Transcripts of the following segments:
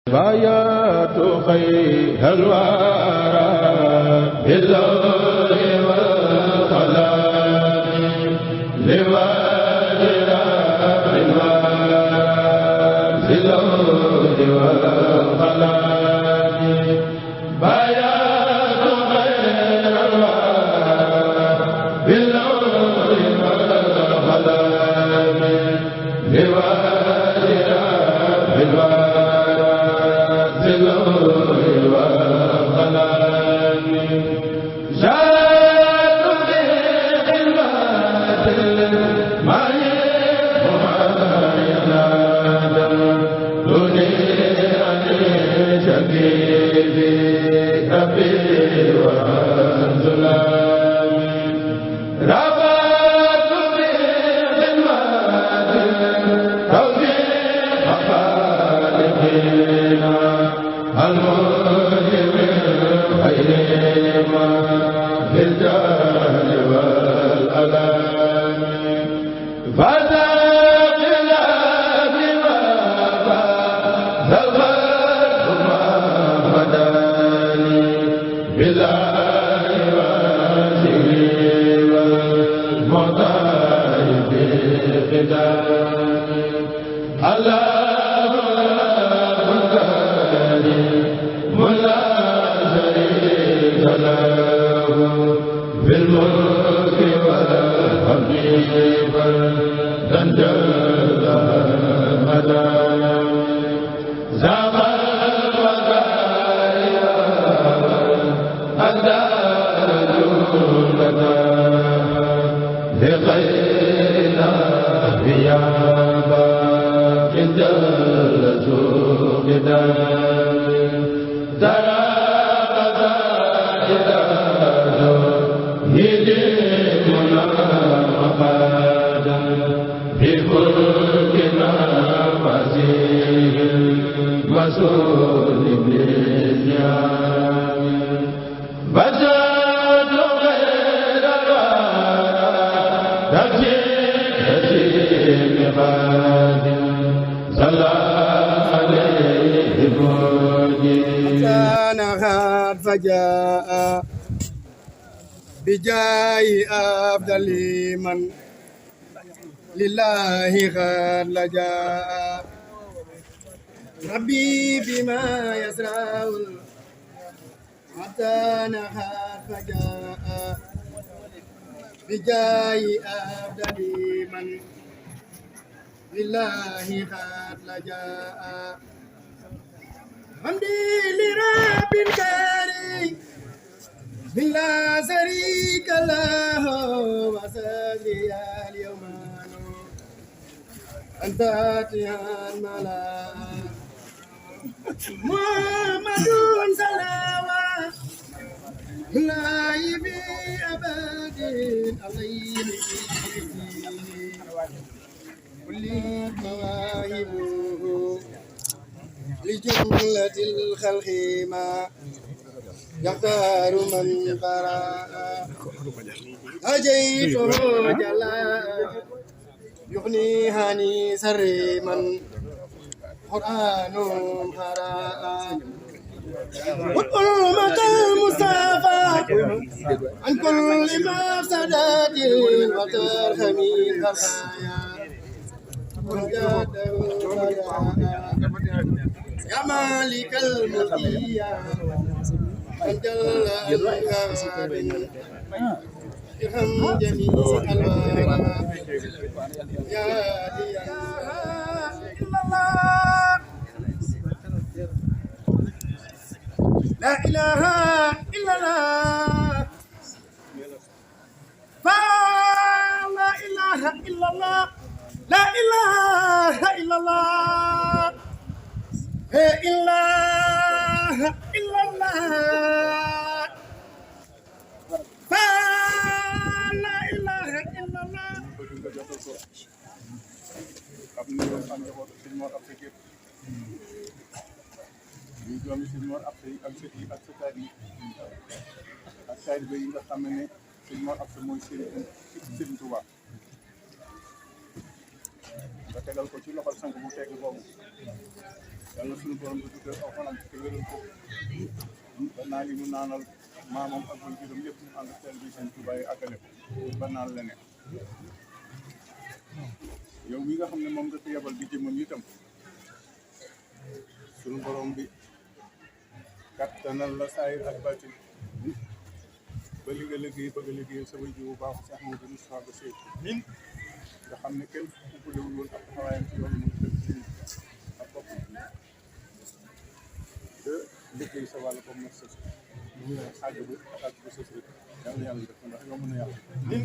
بايات خير الورى بالله والخلاق لوجه رب الورى بالله والخلاق بايات خير الورى بالله والخلاق لوجه رب الورى فجاء بجاه أفضل من لله قد لجاء ربي بما يسرع حتى نهار فجاء بجاه أفضل من لله قد لجاء حمدي لرب الكريم لا شريك له وصلي اليوم أنت تيان ملا محمد صلوات لا يبي أبد عليه كل مواهبه لجملة الخلق ما يختار من قرأ أجيته جلا يغني هاني سر من قرآن قرأ والأمة المصطفى عن كل مفسدات وترحمي الخطايا يا مالك الملك جل الأنهار ارحم جميع الورى يا لا إله إلا الله فلا إله إلا الله لا إله إلا الله إله إلا الله فلا إله إلا الله nga tegal ko ci loxol sang bu tegg boobu yàlla suñu borom bi dugal aw fanam te wéral ko ba naa li mu naanal maamam ak buy juróom yëpp ñu ànd teel bi seen Tuubaa yi àggale ko ba naan leneen yow mi nga xam ne moom nga fi yebal di jëmmam itam suñu borom bi kattanal la saayir ak baatin ba li nga liggéey bëgg a liggéey sa way ji bu baax si Ahmadou Moustapha ba Seydou min nga xam ne kenn umpalewul woon ak taxawaayam ci yoon mu dëkk ci ak bopp de liggéey sa wàll comme nag sës àgg ba sës rek yàlla yàlla def ndax yow mën a yàlla min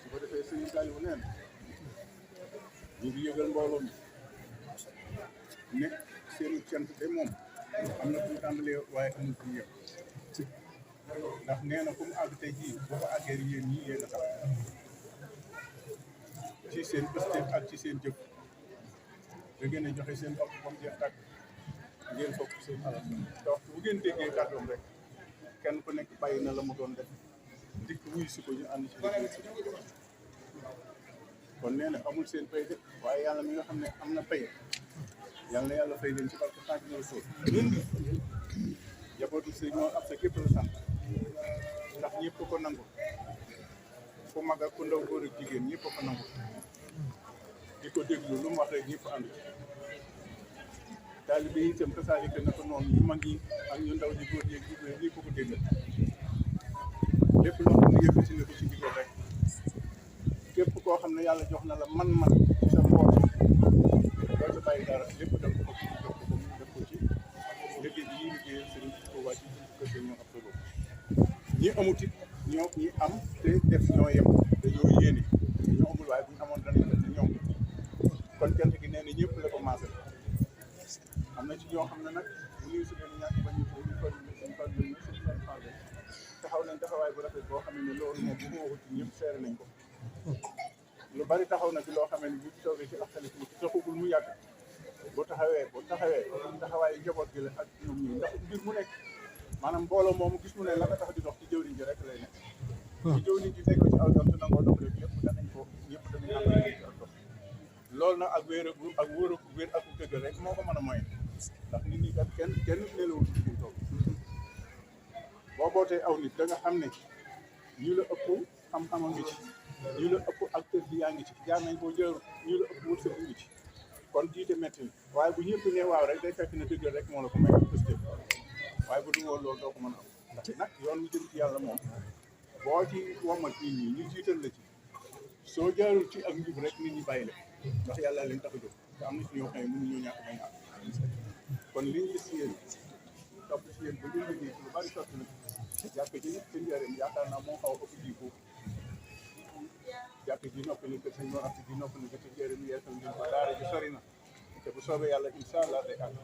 su ko defee sëñ Saliou neen ñu ngi yëgal mbooloo mi nekk seenu cant de moom am na fu mu tàmbalee waaye amul fu mu yëpp ndax nee na fu mu àgg tey jii boo ko àggee yéen ñii yéen a tax ci seen pëstéef ak ci seen jëf da ngeen a joxe seen bopp ba mu jeex tàkk ngeen fokk seen alal te waxtu bu ngeen déggee kàddoom rek kenn ku nekk bàyyi na la mu doon def dikk wuy si ko ñu ànd ci liggéey si kon nee na amul seen pay de waaye yàlla mi nga xam ne am na pay yàlla na yàlla fay leen ci barke tànk ñoo sóor jabootu sëñ moo ab sa képp la sant ndax ñëpp ko nangu ku mag ak ku ndaw góor ak jigéen ñëpp ko nangu di ko déglu lu mu wax rek ñëpp ànd taalibe yi itam tasaalika na ko noonu ñu mag yi ak ñu ndaw ñi góor ñi ak jigéen ñëpp ko déggal lépp loo xam ne yëkkati na ko ci digal rek képp koo xam ne yàlla jox na la man-man ci sa mboot doo ci bàyyi dara lépp def ko ci jox ko mu def ko ci liggéey bi ñuy liggéeyal sëriñ Tuubaa ci kër sëriñ ñoo ab solo ñi amut it ñoo ñi am te def ñoo yem dañoo yéene ñoo amul waaye bu ñu amoon dana def ñoom kon cant gi nee na ñëpp la ko maasal am na ci ñoo xam ne nag bu ñuy si leen ñàkk ba ñu taxaw nañ taxawaay bu rafet boo xam ne loolu moom bu ma waxut ñëpp seere nañ ko lu bari taxaw na ci loo xam ne bu toogee ci axtali ci taxugul mu yàgg boo taxawee taxawaayu njaboot gi la ak ñoom ñi ndax mbir mu nekk maanaam mbooloo moomu gis mu ne la nga tax di dox ci jëwriñ ji rek lay nekk ci jëwriñ ji nekk ci aw yoon te nangoo dox rek lépp danañ ko ñëpp dañuy ànd ci ak dox loolu nag ak wéer ak wéer ak dëgg rek moo ko mën a moy ndax nit ñi kat kenn nelawul ci ñu toog boo bootee aw nit da nga xam ne ñu la ëpp xam-xamam ngi ci ñu la ëpp acteur bi yaa ngi ci jaar nañ boo jëru ñu la ëpp wërsëg ngi ci kon jiite métti na waaye bu ñëpp ne waaw rek day fekk ne dëgg rek moo la ko may positif waaye bu dul woon loolu doo ko mën a am ndax nag yoon wi jëm ci yàlla moom boo ci womat nit ñi ñu jiital la ci soo jaarul ci ak njub rek nit ñi bàyyi la ndax yàlla leen tax a jóg te am na ci ñoo xam ne mënuñoo ñàkk bañ a kon liñ gis ci yéen topp ci yéen ba ñu liggéey ci lu bari sotti na jàkk ji nit seen njëriñ yaakaar naa moo xaw a ëpp ji foofu jàkk ji noppi na kër sëñ Mor Anta ji noppi na kër sëñ njëriñ yeesal ngeen ko daara ji sori na te bu soobee yàlla incha allah day àgg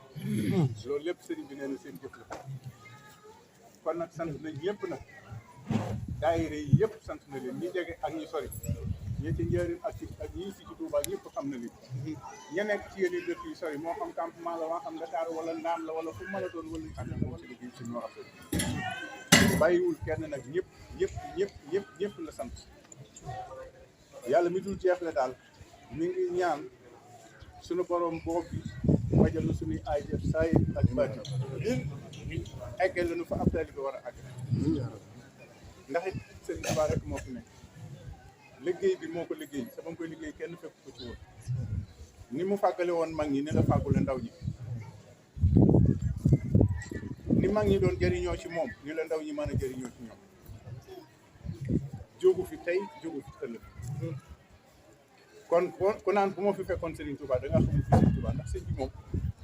loolu lépp sëriñ bi nee na seen jëf la kon nag sant nañ ñëpp nag daayira yi yëpp sant na leen ñi jege ak ñi sori ñi ci njëriñ ak ñi si ci Touba ñëpp xam na leen ña nekk ci yéen dëkk yi sori moo xam campement la waa xam Dakar wala Ndam la wala fu mën a doon wala ñu ànd na ci liggéey si Mor Anta bàyyiwul kenn nag ñëpp la sant yàlla mi dul jeex la daal mi ngi ñaan suñu borom boobu bi wajal na suñuy ay def saay ak baati eggal la nu fa ab taalibe bi war a àgg ndax it Sëriñ Tuubaa rek moo fi nekk liggéey bi moo ko liggéey sa ba mu koy liggéey kenn fekk ko ci woon ni mu fàggale woon mag ñi ne la fàggule ndaw ñi ni mag ñi doon jëriñoo ci moom ni la ndaw ñi mën a jëriñoo ci ñoom jógu fi tey jógu fi ëllëg kon ku naan bu ma fi fekkoon Serigne Touba da nga xamul fi Serigne Touba ndax sëñ bi moom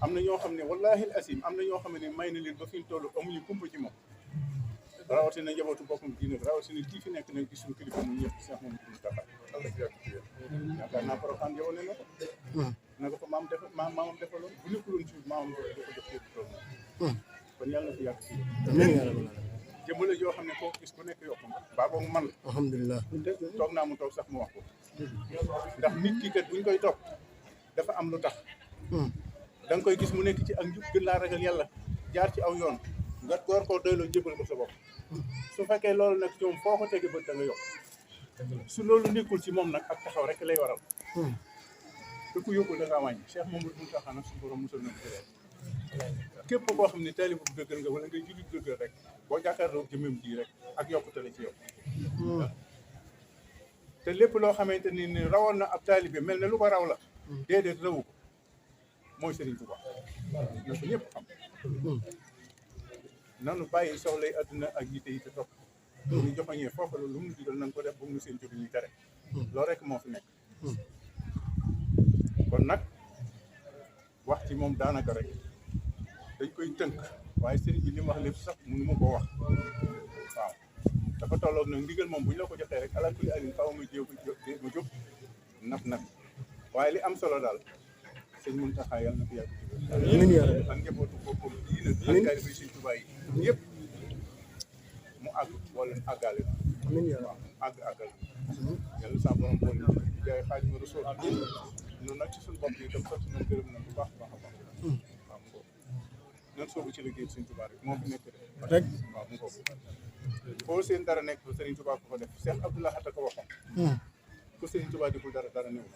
am na ñoo xam ne wallahi asim am na ñoo xam ne may na leen ba fi ñu toll amuñu kumpa ci moom rawatina njabootu boppam diine rawatina kii fi nekk nag ci suñu kilifa ñun ñëpp Cheikh Mamadou Moustapha Allah fi yàgg ci yéen yaakaar naa programme yow ne na ko na ko fa maamam defaloon bu nekkuloon ci maamam da ko def yëpp tool kon yàlla fi yàgg ci yéen jëmbale joo xam ne koo gis ku nekk yokku baa boobu man alhamdulilah toog naa mu toog sax mu wax ko ndax nit ki kat buñ koy topp dafa am lu tax da nga koy gis mu nekk ci ak njub gën laa ragal yàlla jaar ci aw yoon nga door koo doyloo jébal ko sa bopp su fekkee loolu nag ci moom foo ko tege bët da nga yokk su loolu nekkul ci moom nag ak taxaw rek lay waral te ku yóbbul da ngaa wàññi Cheikh Mamadou Mountakha nag suñu borom musal na ko képp koo xam ne taalibe bu dëggal nga wala ngay jullit dëggal rek boo jàkkaarloo jëmam ji rek ak yokkute la ci yow. te lépp loo xamante ni rawoon na ab taalibe mel ne lu ko raw la. déedéet rawu ko mooy Serigne Touba na ko ñëpp xam. nanu bàyyi soxlay adduna ak yitte yi te topp. ñu joxoñee foofu la lu mu digal nañ ko def ba mu seen jóge ñuy tere. loolu rek moo fi nekk. kon nag wax ci moom daanaka rek dañ koy tënk waaye sëriñ bi li mu wax lépp sax mënu ma koo wax waaw dafa tolloog nag ndigal moom bu ñu la ko joxee rek ala kulli alin faaw muy jéem ma jóg naf waaye li am solo daal sëñ Mountakha yàlla na fi yàgg ak njabootu boppam yii nag ak taalibe Sëriñ Tuubaa yi ñëpp mu àgg wala àggale waaw àggal yàlla sa borom bool di jaay Xaadimu Rasuul noonu nag ci suñu bopp yi tam sotti nañ gërëm na bu baax a baax waaw mu ko nan soobu ci liggéey Sëriñ Tuubaa rek moo fi nekk rek waaw mu ko foo seen dara nekk fa Sëriñ Tuubaa ko fa def Cheikh Abdoulaye Hatta ko waxoon ku Sëriñ Tuubaa deful dara néew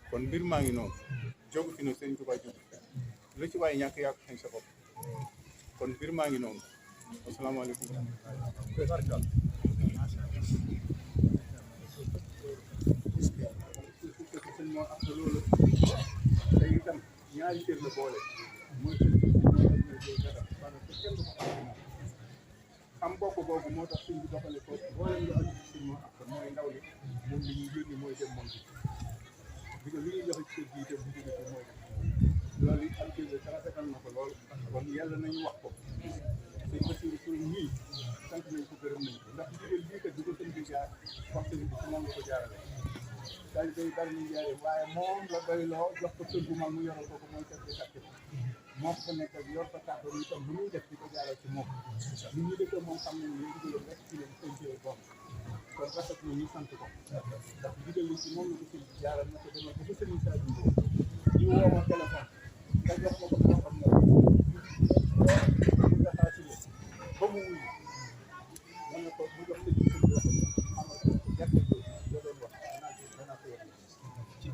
kon mbir maa ngi noonu jógu fi nag Sëriñ Tuubaa jógu lu ci waaye ñàkk yaa ko xañ sa bopp kon mbir maa ngi noonu asalaamaaleykum moo ak loolu te itam ñaari cër la boole mooy xam bokk boobu moo tax suñ bi doxale ko boole nga andi suñ moo ak mooy ndaw li moom li ñuy yónni mooy dem moom bi li ñuy joxe ci kër gi itam bu jóge ci mooy loolu it am kër te rafetal na ko lool kon yàlla nañu wax ko sëñ Bassirou Touré ñii sant nañ ko gërëm nañ ko ndax ndigal bii kat bi ko sëñ bi jaar wax sëñ bi ci moom la ko jaarale daal day bari ñu jaaree waaye moom la doyloo jox ko kër gu mag mu yoral ko mooy kër gi sàkk moo ko nekk ak yor ko kàddu yi itam lu muy def di ko jaaral ci moom li ñu dëkk moom xam nañ ne digaloon rek ci leen seen jëlee bopp kon rafet na ñu sant ko ndax digal li ci moom la ko sëñ bi jaaral na ko demal ba ko sëriñ saa ji ñu woo ma téléphone nga jox ma ko moo xam ne nga xaasile ba mu wuyu ma ne ko mu jox sëñ bi sëñ bi waxoon amal ko gerte gi da doon wax danaa ko wax ci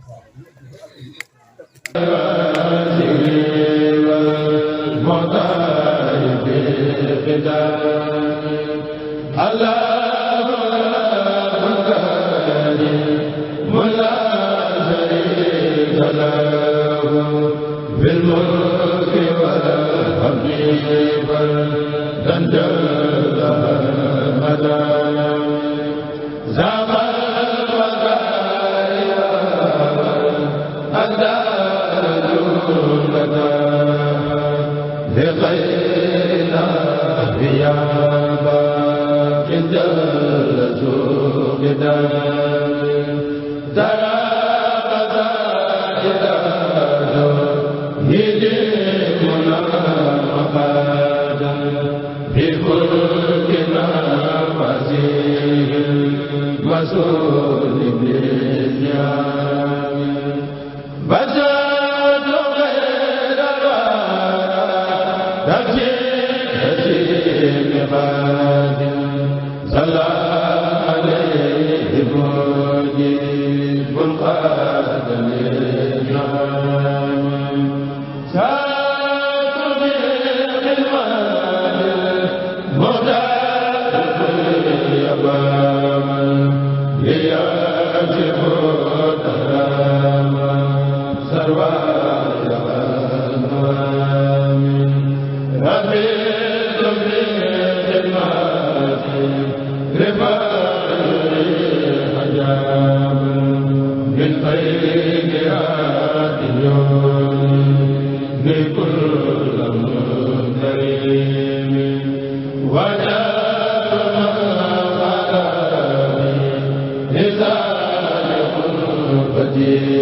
Hadi